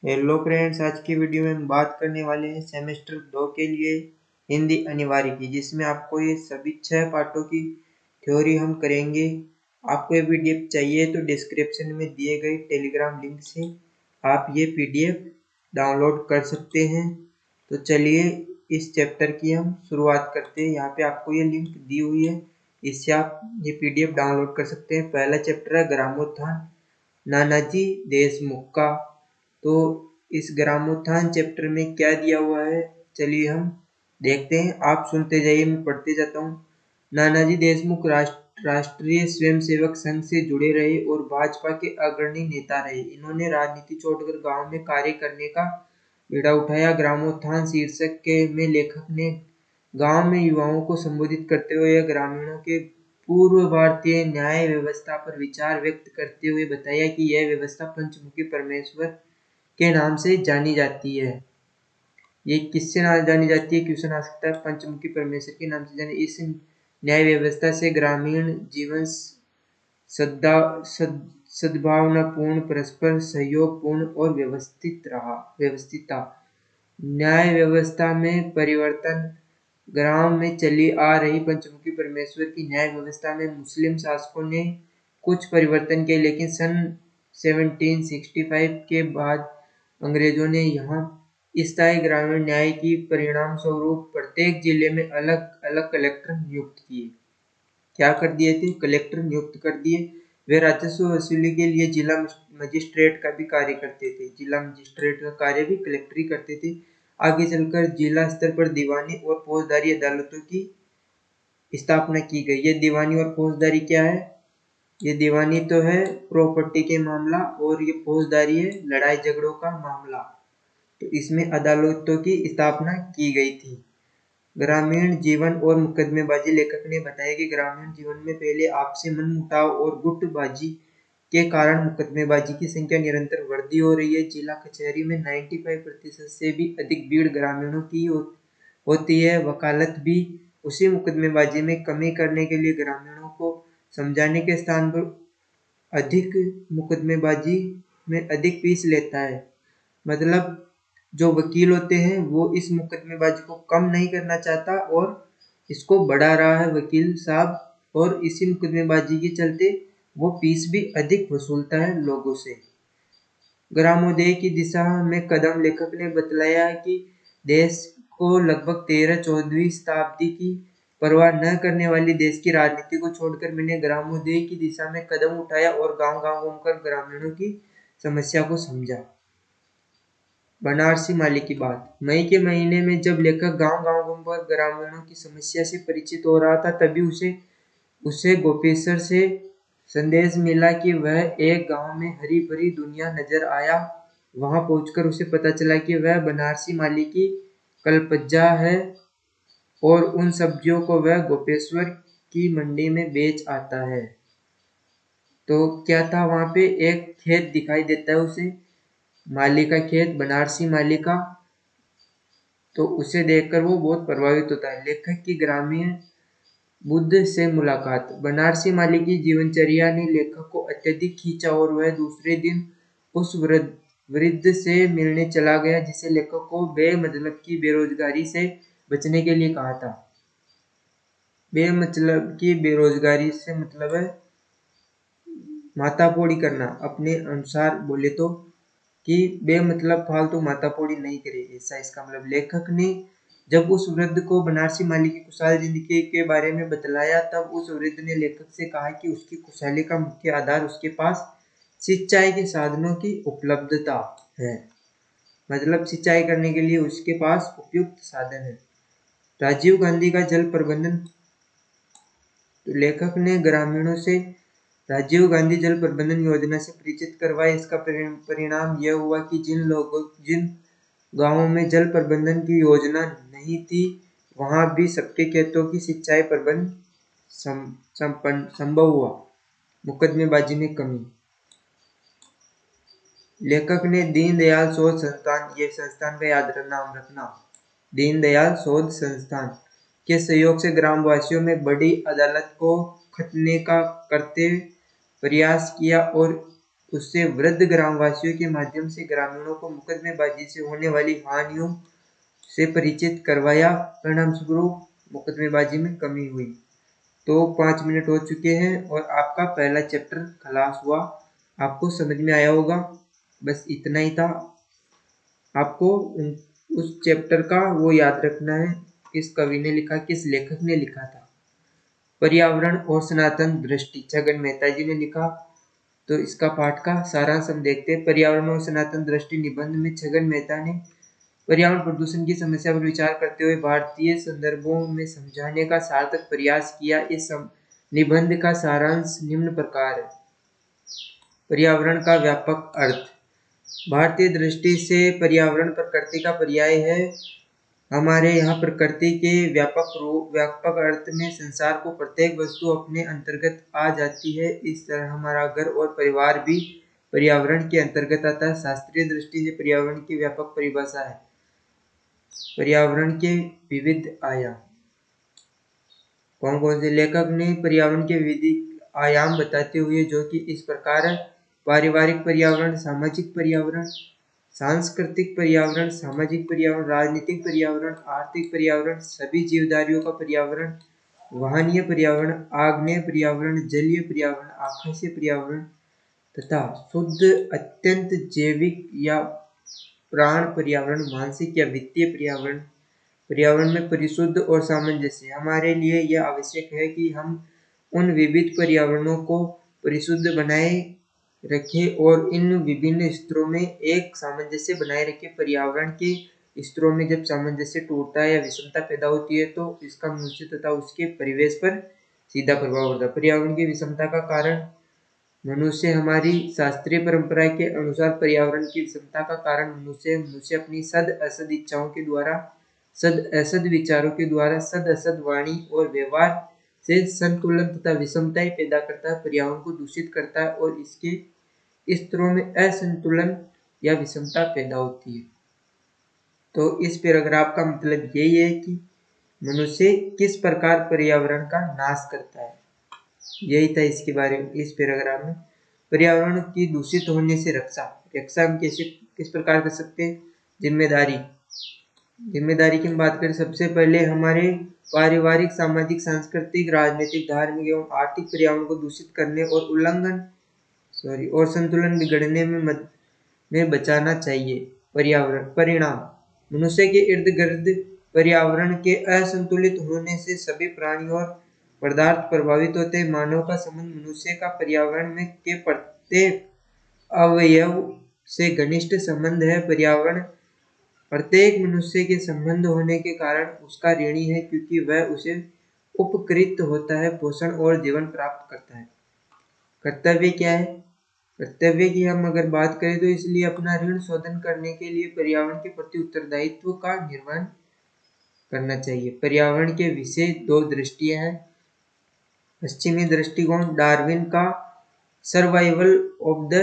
Hello friends, आज की video में हम बात करने वाले हैं सेमेस्टर 2 के लिए हिंदी अनिवार्य की, जिसमें आपको ये सभी 6 पाठों की थ्योरी हम करेंगे। आपको ये पीडीएफ चाहिए तो डिस्क्रिप्शन में दिए गए टेलीग्राम लिंक से आप ये पीडीएफ डाउनलोड कर सकते हैं। तो चलिए इस चैप्टर की हम शुरुआत करते हैं। यहाँ पे आपको ये लिंक दी हुई है, इससे आप ये पीडीएफ डाउनलोड कर सकते हैं। पहला चैप्टर है ग्रामोत्थान नानाजी देशमुख का। तो इस ग्रामोत्थान चैप्टर में क्या दिया हुआ है, चलिए हम देखते हैं। आप सुनते जाइए, मैं पढ़ते जाता हूँ। नानाजी देशमुख राष्ट्रीय स्वयंसेवक संघ से जुड़े रहे और भाजपा के अग्रणी नेता रहे। इन्होंने राजनीति छोड़कर गांव में कार्य करने का बीड़ा उठाया। ग्रामोत्थान शीर्षक के में लेखक ने गांव में युवाओं को संबोधित करते हुए ग्रामीणों के पूर्व भारतीय न्याय व्यवस्था पर विचार व्यक्त करते हुए बताया कि यह व्यवस्था पंचमुखी परमेश्वर के नाम से जानी जाती है। ये किससे जानी जाती है, क्वेश्चन आ सकता है। पंचमुखी परमेश्वर के नाम से जानी। इस न्याय व्यवस्था से ग्रामीण जीवन सद्भावनापूर्ण, परस्पर सहयोगपूर्ण और व्यवस्थित था। न्याय व्यवस्था में परिवर्तन। ग्राम में चली आ रही पंचमुखी परमेश्वर की न्याय व्यवस्था में मुस्लिम शासकों ने कुछ परिवर्तन किए, लेकिन सन 1765 के बाद अंग्रेजों ने यहाँ स्थायी ग्रामीण न्याय की परिणाम स्वरूप प्रत्येक जिले में अलग अलग कलेक्टर नियुक्त किए। क्या कर दिए थे? कलेक्टर नियुक्त कर दिए। वे राजस्व वसूली के लिए जिला मजिस्ट्रेट का भी कार्य करते थे। जिला मजिस्ट्रेट का कार्य भी कलेक्टर ही करते थे। आगे चलकर जिला स्तर पर दीवानी और फौजदारी अदालतों की स्थापना की गई। ये दीवानी और फौजदारी क्या है? ये दीवानी तो है प्रॉपर्टी के मामला, और ये फौजदारी है लड़ाई झगड़ों का मामला। तो इसमें अदालतों की स्थापना की गई थी। ग्रामीण जीवन और मुकदमेबाजी। लेखक ने बताया कि ग्रामीण जीवन में पहले आपसी मनमुटाव और गुटबाजी के कारण मुकदमेबाजी की संख्या निरंतर वृद्धि हो रही है। जिला कचहरी में 95% से भी अधिक भीड़ ग्रामीणों की होती है। वकालत भी उसी मुकदमेबाजी में कमी करने के लिए ग्रामीणों को समझाने के स्थान पर अधिक मुकदमेबाजी में अधिक फीस लेता है। मतलब जो वकील होते हैं वो इस मुकदमेबाजी को कम नहीं करना चाहता और इसको बढ़ा रहा है वकील साहब, और इसी मुकदमेबाजी के चलते वो फीस भी अधिक वसूलता है लोगों से। ग्रामोदय की दिशा में कदम। लेखक ने बतलाया कि देश को लगभग 13-14वीं शताब्दी की परवाह न करने वाली देश की राजनीति को छोड़कर मैंने ग्रामोदय की दिशा में कदम उठाया और गांव-गांव घूमकर ग्रामीणों की समस्या को समझा। बनारसी माली की बात। मई के महीने में जब लेखक गांव-गांव घूमकर ग्रामीणों की समस्या से परिचित हो रहा था, तभी उसे गोपेश्वर से संदेश मिला कि वह एक गांव में हरी भरी दुनिया नजर आया। वहां पहुंचकर उसे पता चला कि वह बनारसी माली की कलपज्जा है और उन सब्जियों को वह गोपेश्वर की मंडी में बेच आता है। तो क्या था, वहां पे एक खेत दिखाई देता है उसे, माली का खेत, बनारसी माली का। तो उसे देखकर वो बहुत प्रभावित होता है। लेखक की ग्रामीण बुद्ध से मुलाकात। बनारसी माली की जीवनचर्या ने लेखक को अत्यधिक खींचा और वह दूसरे दिन उस वृद्ध से मिलने चला गया, जिसे लेखक को बेमतलब की बेरोजगारी से बचने के लिए कहा था। बेमतलब की बेरोजगारी से मतलब है मातापोड़ी करना, अपने अनुसार बोले तो, कि बेमतलब फालतू मातापोड़ी नहीं करे, ऐसा इसका मतलब। लेखक ने जब उस वृद्ध को बनारसी माली की खुशहाल जिंदगी के बारे में बतलाया, तब उस वृद्ध ने लेखक से कहा कि उसकी खुशहाली का मुख्य आधार उसके पास सिंचाई के साधनों की उपलब्धता है। मतलब सिंचाई करने के लिए उसके पास उपयुक्त साधन है। राजीव गांधी का जल प्रबंधन। तो लेखक ने ग्रामीणों से राजीव गांधी जल प्रबंधन योजना से परिचित करवाया। इसका परिणाम यह हुआ कि जिन गांवों में जल प्रबंधन की योजना नहीं थी, वहां भी सबके खेतों की सिंचाई प्रबंध संभव हुआ। मुकदमेबाजी में कमी। लेखक ने दीनदयाल शोध संस्थान, ये संस्थान का याद नाम रखना, दीनदयाल शोध संस्थान के सहयोग से ग्रामवासियों में बड़ी अदालत को खतने का करते प्रयास किया और उससे वृद्ध ग्रामवासियों के माध्यम से ग्रामीणों को मुकदमेबाजी से होने वाली हानियों से परिचित करवाया। परिणाम स्वरूप मुकदमेबाजी में कमी हुई। तो 5 मिनट हो चुके हैं और आपका पहला चैप्टर खलास हुआ। आपको समझ में आया होगा। बस इतना ही था। आपको उस चैप्टर का वो याद रखना है, किस कवि ने लिखा, किस लेखक ने लिखा था। पर्यावरण और सनातन दृष्टि छगन मेहता जी ने लिखा। तो इसका पाठ का सारांश हम देखते हैं। पर्यावरण और सनातन दृष्टि निबंध में छगन मेहता ने पर्यावरण प्रदूषण की समस्या पर विचार करते हुए भारतीय संदर्भों में समझाने का सार्थक प्रयास किया। इस निबंध का सारांश निम्न प्रकार है। पर्यावरण का व्यापक अर्थ। भारतीय दृष्टि से पर्यावरण प्रकृति का पर्याय है। हमारे यहाँ प्रकृति के व्यापक अर्थ में संसार को प्रत्येक वस्तु अपने अंतर्गत आ जाती है। इस तरह हमारा घर और परिवार भी पर्यावरण के अंतर्गत आता है। शास्त्रीय दृष्टि से पर्यावरण की व्यापक परिभाषा है। पर्यावरण के विविध आयाम। कौन कौन से लेखक ने पर्यावरण के विविध आयाम बताते हुए जो कि इस प्रकार है। पारिवारिक पर्यावरण, सामाजिक पर्यावरण, सांस्कृतिक पर्यावरण, सामाजिक पर्यावरण, राजनीतिक पर्यावरण, आर्थिक पर्यावरण, सभी जीवधारियों का पर्यावरण, वाहनीय पर्यावरण, आग्नेय पर्यावरण, जलीय पर्यावरण, आकाशीय पर्यावरण तथा शुद्ध अत्यंत जैविक या प्राण पर्यावरण, मानसिक या वित्तीय पर्यावरण। पर्यावरण में परिशुद्ध और सामंजस्य। हमारे लिए यह आवश्यक है कि हम उन विविध पर्यावरणों को परिशुद्ध बनाए रखें और इन विभिन्न स्तरों में एक सामंजस्य बनाए रखें। पर्यावरण के स्तरों में जब सामंजस्य टूटता है या विषमता पैदा होती है तो इसका मनुष्य तथा उसके परिवेश पर सीधा प्रभाव पड़ता है। पर्यावरण की विषमता का कारण मनुष्य। हमारी शास्त्रीय परंपरा के अनुसार पर्यावरण की विषमता का कारण मनुष्य अपनी सद असद इच्छाओं के द्वारा, सद असद विचारों के द्वारा, सद असद वाणी और व्यवहार से संतुलन तथा विषमताएं पैदा करता है, पर्यावरण को दूषित करता है और इसके स्तरों में असंतुलन या विषमता पैदा होती है। तो इस पैराग्राफ का मतलब यही है कि मनुष्य किस प्रकार पर्यावरण का नाश करता है। यही था इसके बारे में इस पैराग्राफ में। पर्यावरण की दूषित होने से रक्षा हम किस प्रकार कर सकते हैं। जिम्मेदारी की हम बात करें, सबसे पहले हमारे पारिवारिक, सामाजिक, सांस्कृतिक, राजनीतिक, धार्मिक एवं आर्थिक पर्यावरण को दूषित करने और संतुलन बिगड़ने में बचाना चाहिए। पर्यावरण परिणाम। मनुष्य के इर्द गिर्द पर्यावरण के असंतुलित होने से सभी प्राणी और पदार्थ प्रभावित होते हैं। मानव का संबंध मनुष्य का पर्यावरण में के प्रत्येक अवयव से घनिष्ठ संबंध है। पर्यावरण प्रत्येक मनुष्य के संबंध होने के कारण उसका ऋणी है, क्योंकि वह उसे उपकृत होता है, पोषण और जीवन प्राप्त करता है। कर्तव्य क्या है। कर्तव्य की हम अगर बात करें तो इसलिए अपना ऋण शोधन करने के लिए पर्यावरण के प्रति उत्तरदायित्व का निर्वहन करना चाहिए। पर्यावरण के विषय 2 दृष्टियां हैं। पश्चिमी दृष्टिकोण, डार्विन का सर्वाइवल ऑफ द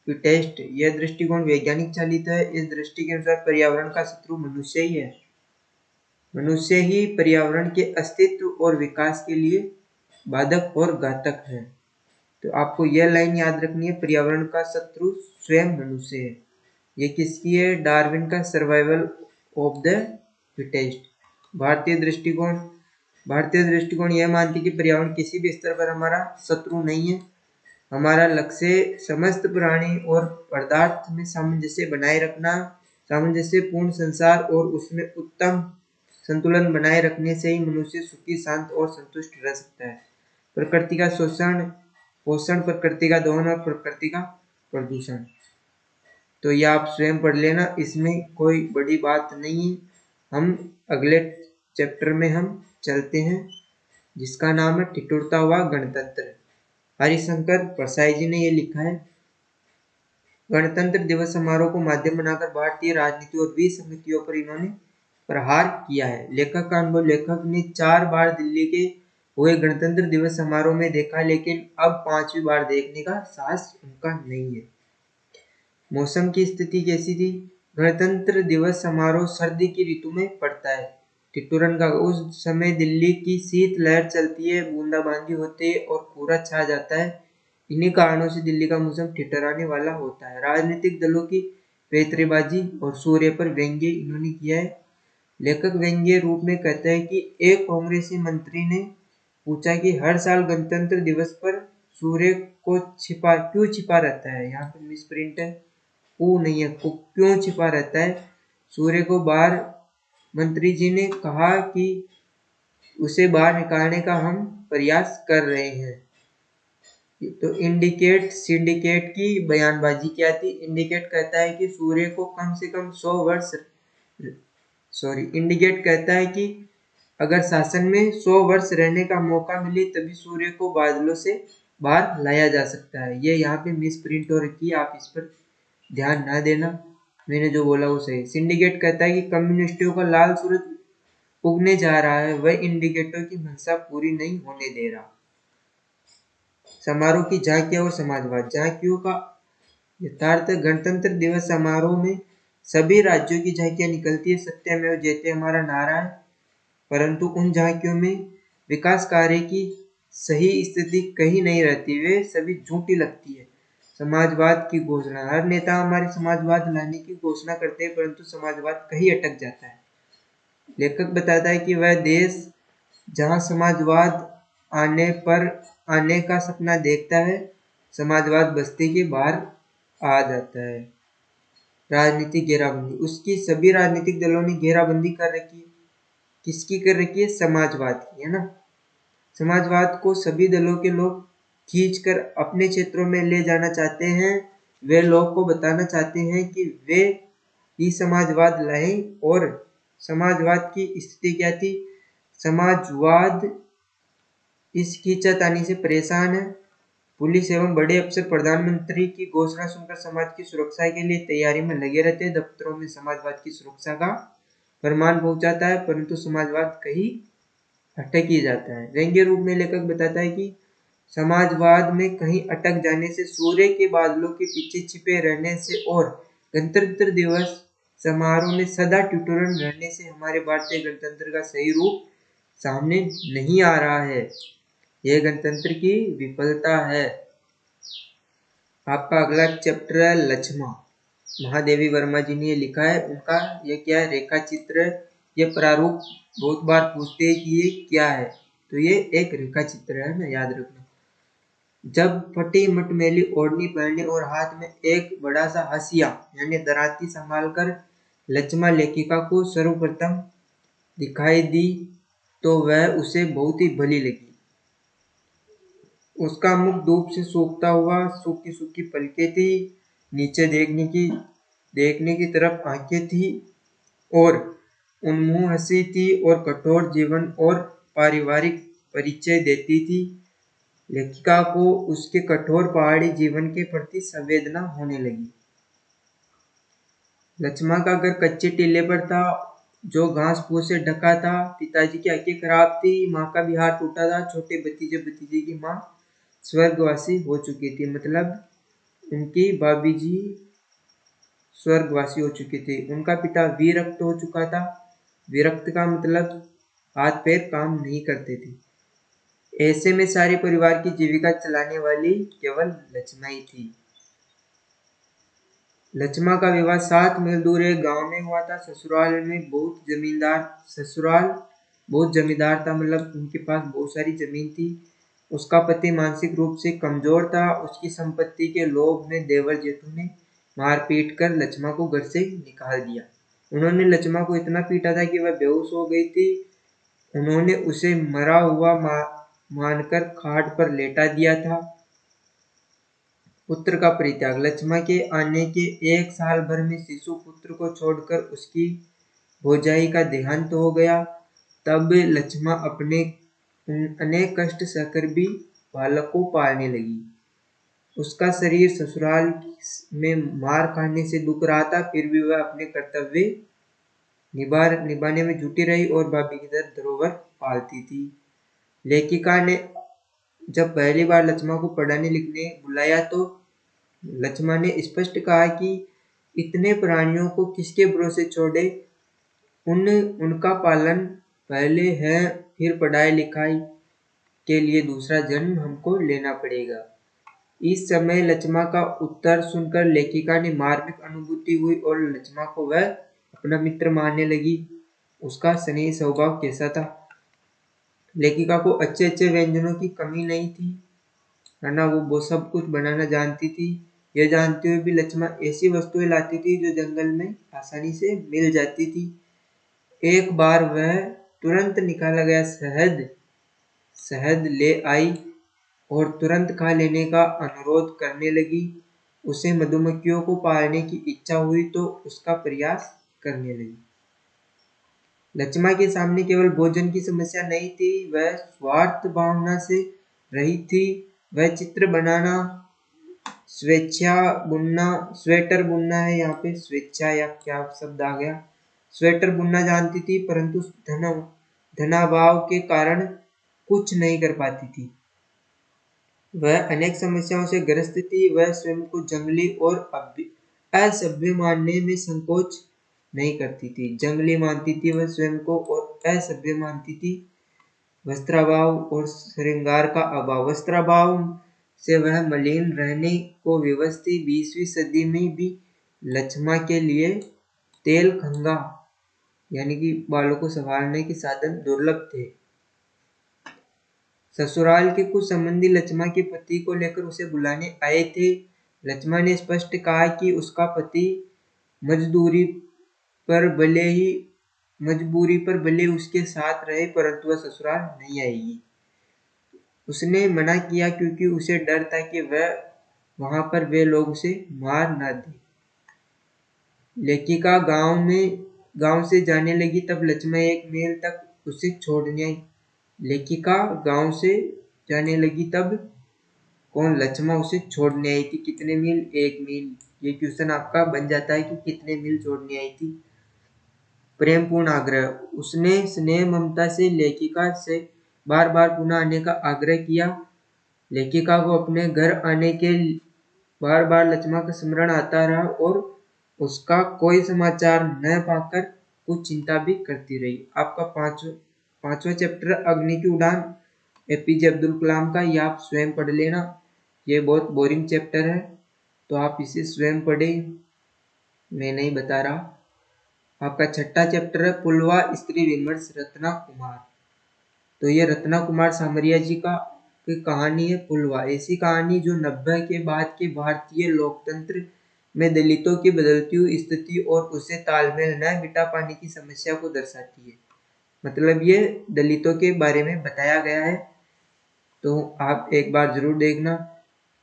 फिटेस्ट। यह दृष्टिकोण वैज्ञानिक चालित है। इस दृष्टि के अनुसार पर्यावरण का शत्रु मनुष्य ही है। मनुष्य ही पर्यावरण के अस्तित्व और विकास के लिए बाधक और घातक है। तो आपको यह लाइन याद रखनी है, पर्यावरण का शत्रु स्वयं मनुष्य है। ये किसकी है। डार्विन का सर्वाइवल ऑफ द फिटेस्ट। भारतीय दृष्टिकोण यह मानती है कि पर्यावरण किसी भी स्तर पर हमारा शत्रु नहीं है। हमारा लक्ष्य समस्त प्राणी और पदार्थ में सामंजस्य बनाए रखना, सामंजस्यपूर्ण संसार और उसमें उत्तम संतुलन बनाए रखने से ही मनुष्य सुखी, शांत और संतुष्ट रह सकता है। प्रकृति का पोषण, प्रकृति का दोहन और प्रकृति का प्रदूषण। तो यह आप स्वयं पढ़ लेना, इसमें कोई बड़ी बात नहीं है। हम अगले चैप्टर में हम चलते हैं जिसका नाम है ठिठुरता हुआ गणतंत्र। हरिशंकर परसाई जी ने यह लिखा है। गणतंत्र दिवस समारोह को माध्यम बनाकर भारतीय राजनीति और वीर समितियों पर इन्होंने प्रहार किया है। लेखक का अनुभव। लेखक ने 4 बार दिल्ली के हुए गणतंत्र दिवस समारोह में देखा, लेकिन अब 5वीं बार देखने का साहस उनका नहीं है। मौसम की स्थिति कैसी थी। गणतंत्र दिवस समारोह सर्दी की ऋतु में पड़ता है। ठिठुरन का उस समय दिल्ली की शीत लहर चलती है, बूंदाबांदी होती है और कोहरा छा जाता है। इन्हीं कारणों से दिल्ली का मौसम ठिठुराने वाला होता है। राजनीतिक दलों की पैंतरेबाजी और सूर्य पर व्यंग्य इन्होंने किया है। लेखक व्यंग्य रूप में कहता है कि एक कांग्रेसी मंत्री ने पूछा कि हर साल गणतंत्र दिवस पर सूर्य को क्यों छिपा रहता है। यहाँ पे मिस प्रिंट है, वो नहीं है, को क्यों छिपा रहता है सूर्य को बाहर। मंत्री जी ने कहा कि उसे बाहर निकालने का हम प्रयास कर रहे हैं। तो इंडिकेट सिंडिकेट की बयानबाजी क्या थी। इंडिकेट कहता है कि सूर्य को कम से कम 100 वर्ष इंडिकेट कहता है कि अगर शासन में 100 वर्ष रहने का मौका मिले तभी सूर्य को बादलों से बाहर लाया जा सकता है। ये यहाँ पे मिस प्रिंट हो रखी है, आप इस पर ध्यान ना देना, मैंने जो बोला वो सही। सिंडिकेट कहता है कि कम्युनिस्टों का लाल सूरज उगने जा रहा है, वह इंडिकेटर की मंशा पूरी नहीं होने दे रहा। समारोह की झांकियां और समाजवाद। झांकियों का यथार्थ गणतंत्र दिवस समारोह में सभी राज्यों की झांकियां निकलती है, सत्यमेव जयते हमारा नारा है, परंतु उन झांकियों में विकास कार्य की सही स्थिति कहीं नहीं रहती, वे सभी झूठी लगती है। समाजवाद की घोषणा। हर नेता हमारे समाजवाद लाने की घोषणा करते हैं, परंतु समाजवाद कहीं अटक जाता है। लेखक बताता है कि वह देश जहां समाजवाद आने का सपना देखता है, समाजवाद बस्ती के बाहर आ जाता है। राजनीतिक घेराबंदी। उसकी सभी राजनीतिक दलों ने घेराबंदी कर रखी है। किसकी कर रखी है? समाजवाद की, है ना। समाजवाद को सभी दलों के लोग खींचकर अपने क्षेत्रों में ले जाना चाहते हैं। वे लोग को बताना चाहते हैं कि वे ही समाजवाद लाएं। और समाजवाद की स्थिति क्या थी? समाजवाद इस खींचातानी से परेशान है। पुलिस एवं बड़े अफसर प्रधानमंत्री की घोषणा सुनकर समाज की सुरक्षा के लिए तैयारी में लगे रहते हैं। दफ्तरों में समाजवाद की सुरक्षा का फरमान पहुंचाता है, परंतु समाजवाद कहीं अटक ही जाता है। व्यंग्य रूप में लेखक बताता है कि समाजवाद में कहीं अटक जाने से, सूर्य के बादलों के पीछे छिपे रहने से और गणतंत्र दिवस समारोह में सदा ठिठुरन रहने से हमारे भारतीय गणतंत्र का सही रूप सामने नहीं आ रहा है। यह गणतंत्र की विफलता है। आपका अगला चैप्टर है लक्ष्मा। महादेवी वर्मा जी ने ये लिखा है। उनका ये क्या है? रेखा चित्र। ये प्रारूप बहुत बार पूछते हैं कि ये क्या है, तो ये एक रेखा चित्र है ना, याद रखना। जब फटी मटमैली ओढ़नी पहने और हाथ में एक बड़ा सा हसिया यानी दराती संभाल कर लक्ष्मा लेखिका को सर्वप्रथम दिखाई दी तो वह उसे बहुत ही भली लगी। उसका मुख धूप से सूखता हुआ, सूखी सूखी पलकें थी, नीचे देखने की तरफ आंखें थी और उन्मुख हंसी थी और कठोर जीवन और पारिवारिक परिचय देती थी। लेखिका को उसके कठोर पहाड़ी जीवन के प्रति संवेदना होने लगी। लक्ष्मा का घर कच्चे टीले पर था जो घास फूस से ढका था। पिताजी की आंखें खराब थी, माँ का भी हाथ टूटा था। छोटे भतीजे की माँ स्वर्गवासी हो चुकी थी, मतलब उनकी भाभी जी स्वर्गवासी हो चुकी थी। उनका पिता विरक्त हो चुका था। विरक्त का मतलब हाथ पैर काम नहीं करते थे। ऐसे में सारे परिवार की जीविका चलाने वाली केवल लक्ष्मा ही थी। लक्ष्मा का विवाह 7 मील दूर एक गांव में हुआ था। ससुराल बहुत जमींदार था, मतलब उनके पास बहुत सारी जमीन थी। उसका पति मानसिक रूप से कमजोर था। उसकी संपत्ति के लोभ में देवर जेठू ने मार पीट कर लक्ष्मा को घर से निकाल दिया। उन्होंने लक्ष्मा को इतना पीटा था कि वह बेहोश हो गई थी। उन्होंने उसे मरा हुआ मानकर खाट पर लेटा दिया था। पुत्र का परित्याग। लक्ष्मा के आने के 1 साल भर में शिशु पुत्र को छोड़कर उसकी भौजाई का देहांत हो गया। तब लक्ष्मा अपने अनेक कष्ट सहकर भी बालक को पालने लगी। उसका शरीर ससुराल में मार खाने से दुख रहा था, फिर भी वह अपने कर्तव्य निभाने में जुटी रही और भाभी की तरह धरोहर पालती थी। लेखिका ने जब पहली बार लक्ष्मा को पढ़ाने लिखने बुलाया तो लक्ष्मा ने स्पष्ट कहा कि इतने प्राणियों को किसके भरोसे छोड़े, उनका पालन पहले है, फिर पढ़ाई लिखाई के लिए दूसरा जन्म हमको लेना पड़ेगा। इस समय लक्ष्मा का उत्तर सुनकर लेखिका ने मार्मिक अनुभूति हुई और लक्ष्मा को वह अपना मित्र मानने लगी। उसका स्नेही स्वभाव कैसा था? लेखिका को अच्छे अच्छे व्यंजनों की कमी नहीं थी, है ना, वो सब कुछ बनाना जानती थी। यह जानते हुए भी लक्ष्मा ऐसी वस्तुएं लाती थी जो जंगल में आसानी से मिल जाती थी। एक बार वह तुरंत निकाला गया शहद ले आई और तुरंत खा लेने का अनुरोध करने लगी। उसे मधुमक्खियों को पालने की इच्छा हुई तो उसका प्रयास करने लगी। लक्ष्मा के सामने केवल भोजन की समस्या नहीं थी, वह स्वार्थ भावना से रहित थी। वह चित्र बनाना, स्वेटर बुनना है यहाँ पे, स्वेच्छा या क्या शब्द आ गया, स्वेटर बुनना जानती थी, परंतु धनाभाव के कारण कुछ नहीं कर पाती थी। वह अनेक समस्याओं से ग्रस्त थी। वह स्वयं को जंगली और असभ्य मानने में संकोच नहीं करती थी। जंगली मानती थी वह स्वयं को और असभ्य मानती थी। वस्त्राभाव और श्रृंगार का अभाव, वस्त्राभाव से वह मलिन रहने को व्यवस्थित। 20वीं सदी में भी लक्ष्मा के लिए तेल खंगा यानी कि बालों को संभालने के साधन दुर्लभ थे। ससुराल के कुछ संबंधी लक्ष्मा के पति को लेकर उसे बुलाने आए थे। लक्ष्मा ने स्पष्ट कहा कि उसका पति मजबूरी पर भले उसके साथ रहे, परंतु वह ससुराल नहीं आएगी। उसने मना किया क्योंकि उसे डर था कि वह वहां पर वे लोग उसे मार न दे। लेखिका गांव से जाने लगी तब लक्ष्मा एक मील तक उसे छोड़ने आई। लेखिका गांव से जाने लगी तब लक्ष्मा उसे छोड़ने आई थी। कितने मील? 1 मील। ये क्वेश्चन आपका बन जाता है कि कितने मील छोड़ने आई थी। प्रेमपूर्ण आग्रह, उसने स्नेह ममता से लेखिका से बार बार पुनः आने का आग्रह किया। लेखिका को अपने घर आने के बार बार लक्ष्मा का स्मरण आता रहा और उसका कोई समाचार न पाकर कुछ चिंता भी करती रही। आपका पांचवा चैप्टर अग्नि की उड़ान एपीजे अब्दुल कलाम का, ये आप स्वयं पढ़ लेना। ये बहुत बोरिंग चैप्टर है तो आप इसे स्वयं पढ़ें, मैं नहीं बता रहा। आपका छठा चैप्टर है पुलवा स्त्री विमर्श, रत्ना कुमार। तो ये रत्ना कुमार सामरिया जी का कहानी है पुलवा। ऐसी कहानी जो 90 के बाद के भारतीय लोकतंत्र में दलितों की बदलती हुई स्थिति और उसे तालमेल न बिठा पाने की समस्या को दर्शाती है। मतलब ये दलितों के बारे में बताया गया है, तो आप एक बार जरूर देखना।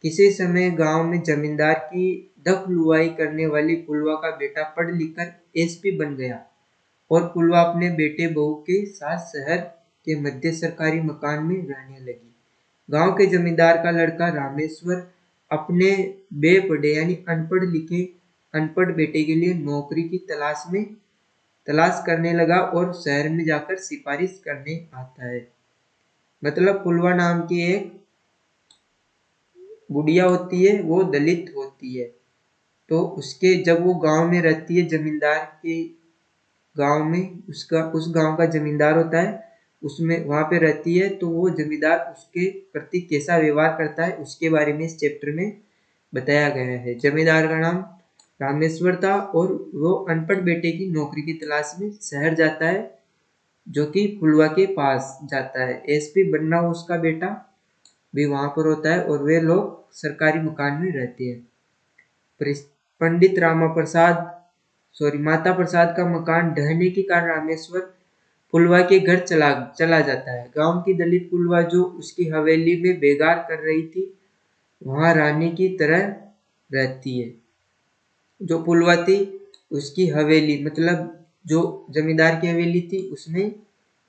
किसी समय गांव में जमींदार की दखलुआई करने वाली पुलवा का बेटा पढ़ लिखकर एसपी बन गया और पुलवा अपने बेटे बहू के साथ शहर के मध्य सरकारी मकान में रहने लगी। गांव के जमींदार का लड़का रामेश्वर अपने बेपढ़े यानी अनपढ़ बेटे के लिए नौकरी की तलाश करने लगा और शहर में जाकर सिफारिश करने आता है। मतलब पुलवा नाम की एक गुड़िया होती है, वो दलित होती है, तो उसके जब वो गांव में रहती है, जमींदार के गांव में, उस गांव का जमींदार होता है, उसमें वहां पे रहती है, तो वो जमींदार उसके प्रति कैसा व्यवहार करता है उसके बारे में इस चैप्टर में बताया गया है। जमींदार का नाम रामेश्वर था और वो अनपढ़ बेटे की नौकरी की तलाश में शहर जाता है, जो कि पुलवा के पास जाता है। एसपी बनना उसका बेटा भी वहां पर होता है और वे लोग सरकारी मकान में रहते हैं। पंडित माता प्रसाद का मकान ढहने के कारण रामेश्वर पुलवा के घर चला जाता है। गांव की दलित पुलवा जो उसकी हवेली में बेगार कर रही थी, वहां रानी की तरह रहती है। जो पुलवा थी उसकी हवेली, मतलब जो जमींदार की हवेली थी, उसमें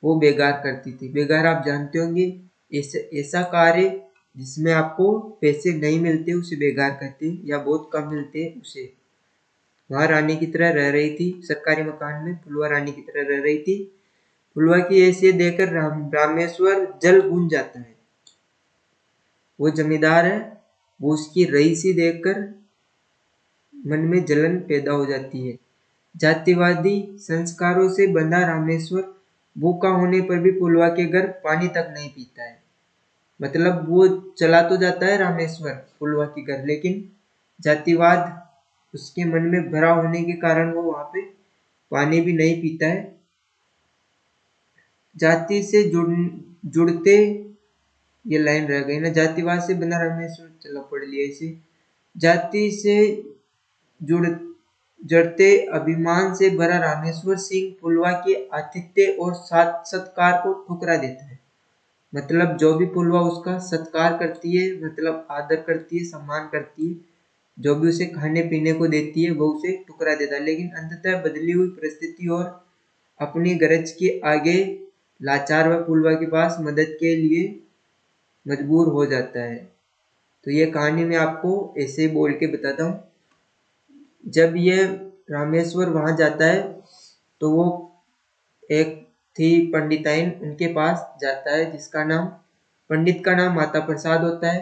वो बेगार करती थी। बेगार आप जानते होंगे, ऐसा कार्य जिसमें आपको पैसे नहीं मिलते उसे बेगार कहते हैं, या बहुत कम मिलते हैं उसे। वहां रानी की तरह रह रही थी, सरकारी मकान में पुलवा रानी की तरह रह रही थी। पुलवा की हैसियत देखकर रामेश्वर जल भून जाता है। वो जमींदार है, वो उसकी रईसी देखकर मन में जलन पैदा हो जाती है। जातिवादी संस्कारों से बंधा रामेश्वर भूखा होने पर भी पुलवा के घर पानी तक नहीं पीता है। मतलब वो चला तो जाता है रामेश्वर पुलवा की घर, लेकिन जातिवाद उसके मन में भरा होने के कारण वो वहां पे पानी भी नहीं पीता है। जाति से जुड़ते, ये लाइन रह गई ना, जातिवाद से बना रामेश्वर, चलो पढ़ लिया इसे। जाति से जुड़ जड़ते अभिमान से भरा रामेश्वर सिंह पुलवा के आतिथ्य और साथ सत्कार को ठुकरा देता है। मतलब जो भी पुलवा उसका सत्कार करती है, मतलब आदर करती है, सम्मान करती है, जो भी उसे खाने पीने को देती है वो उसे ठुकरा देता है। लेकिन अंततः बदली हुई परिस्थिति और अपनी गरज के आगे लाचार व पुलवा के पास मदद के लिए मजबूर हो जाता है। तो ये कहानी मैं आपको ऐसे बोल के बताता हूँ। जब ये रामेश्वर वहां जाता है तो वो एक थी पंडिताइन, उनके पास जाता है जिसका नाम, पंडित का नाम माता प्रसाद होता है।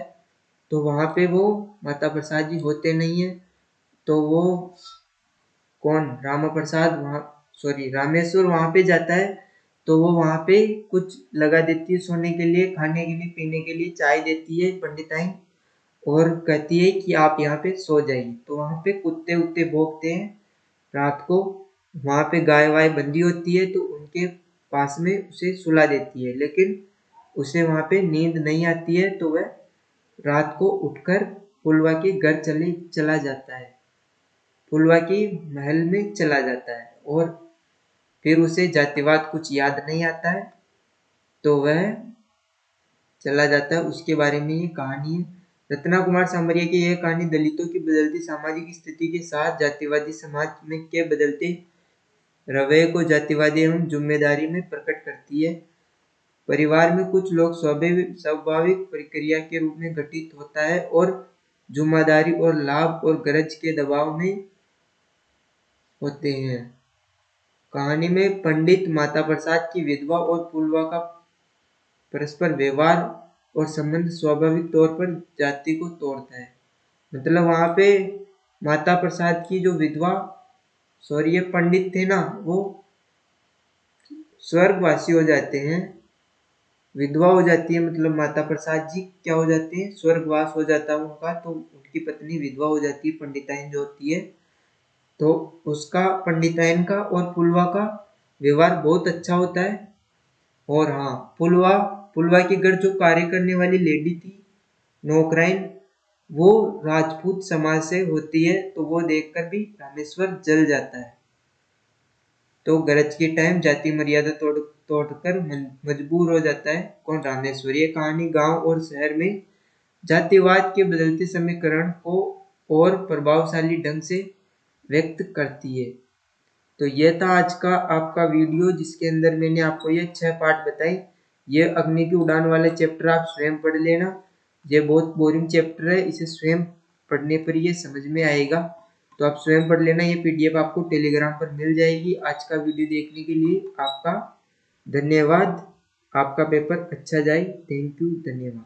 तो वहां पे वो माता प्रसाद जी होते नहीं है, तो वो कौन, रामा प्रसाद वहाँ, सॉरी रामेश्वर वहां पे जाता है। तो वो वहां पे कुछ लगा देती है सोने के लिए, खाने के लिए, पीने के लिए, चाय देती है पंडिताइन, और कहती है कि आप यहाँ पे सो जाइए। तो वहां पे कुत्ते उत्ते भौंकते हैं रात को, वहां पे गाय वाय बंधी होती है, तो उनके पास में उसे सुला देती है। लेकिन उसे वहां पे नींद नहीं आती है, तो वह रात को उठकर पुलवा के घर चला जाता है, पुलवा की महल में चला जाता है। और फिर उसे जातिवाद कुछ याद नहीं आता है, तो वह चला जाता है। उसके बारे में ये कहानी है। रत्ना कुमार सामरिया की यह कहानी दलितों की बदलती सामाजिक स्थिति के साथ जातिवादी समाज में के बदलते रवैये को जातिवादी एवं जिम्मेदारी में प्रकट करती है। परिवार में कुछ लोग स्वाभाविक प्रक्रिया के रूप में घटित होता है और जिम्मेदारी और लाभ और गरज के दबाव में होते हैं। कहानी में पंडित, माता प्रसाद की विधवा और पुलवा का परस्पर व्यवहार और संबंध स्वाभाविक तौर पर जाति को तोड़ता है। मतलब वहां पे माता प्रसाद की जो विधवा, सॉरी ये पंडित थे ना, वो स्वर्गवासी हो जाते हैं, विधवा हो जाती है, मतलब माता प्रसाद जी क्या हो जाते हैं, स्वर्गवास हो जाता है उनका। तो उनकी पत्नी विधवा हो जाती है, पंडिताइन जो होती है। तो उसका, पंडिताइन का और पुलवा का व्यवहार बहुत अच्छा होता है। और हाँ, पुलवा के घर जो कार्य करने वाली लेडी थी, नौकराइन, वो राजपूत समाज से होती है, तो वो देखकर भी रामेश्वर जल जाता है। तो गरज के टाइम जाति मर्यादा तोड़कर मजबूर हो जाता है कौन, रामेश्वर। ये कहानी गांव और शहर में जातिवाद के बदलते समीकरण को और प्रभावशाली ढंग से व्यक्त करती है। तो यह था आज का आपका वीडियो, जिसके अंदर मैंने आपको ये 6 पार्ट बताए। ये अग्नि की उड़ान वाले चैप्टर आप स्वयं पढ़ लेना। ये बहुत बोरिंग चैप्टर है, इसे स्वयं पढ़ने पर ये समझ में आएगा, तो आप स्वयं पढ़ लेना। ये पीडीएफ आपको टेलीग्राम पर मिल जाएगी। आज का वीडियो देखने के लिए आपका धन्यवाद। आपका पेपर अच्छा जाए। थैंक यू, धन्यवाद।